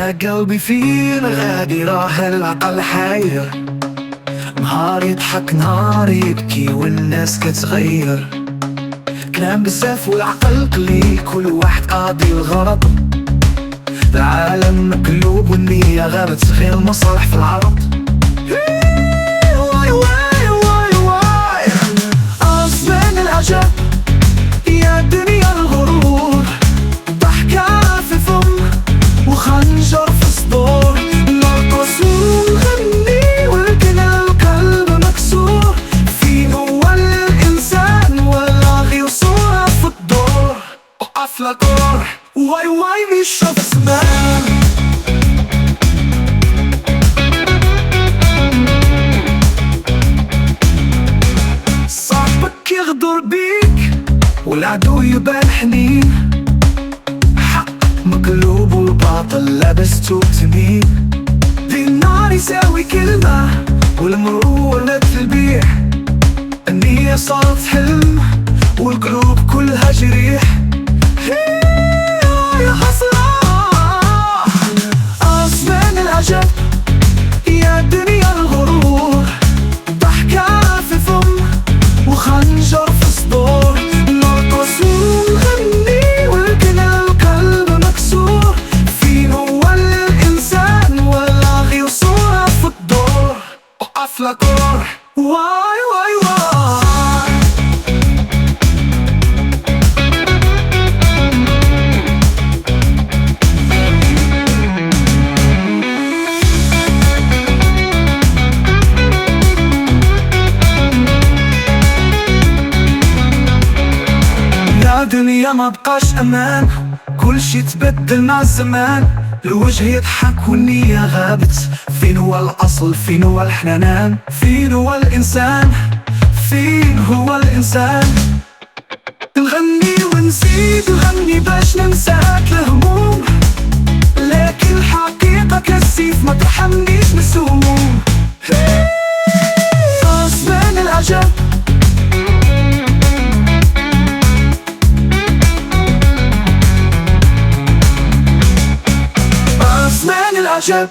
يا قلبي فين غادي راح العقل حاير، نهار يضحك نهار يبكي والناس كتغير، كلام بزاف والعقل قليل كل واحد قاضي الغرض، العالم مقلوب والنية غابت غير المصالح في العرض. واي واي واي واي أصبن العجب يا دنيا الغرور، ضحكة في فم وخنجر في صدور، نرقص ونغني ولكن القلب مكسور، فين هو الإنسان ولا غير صورة في الدور؟ وقف لكور واي واي مش شوف زمان، صاحبك يغدر بيك والعدو يبان حنين، حق مقلوب والباطل لابس توب تمين، ذي النار يساوي كلمة والمرور تلبيح، النية صارت حلم والقلوب كلها جريح. يا حسرة أصبن العجب يا دنيا الغرور، ضحكة في فم وخنجر في صدور، نرقص ونغني ولكن القلب مكسور، فين هو الإنسان ولا غير صورة في الدور؟ وقف لكور واي واي واي دنيا ما بقاش امان، كل شي تبدل مع الزمان، الوجه يضحك والنية غابت، فين هو الاصل فين هو الحنان، فين هو الانسان فين هو الانسان؟ نغني ونزيد نغني باش ننساك الهموم، لكن الحقيقة كالسيف ما ترحمنيش من السموم. أصبن العجب العجب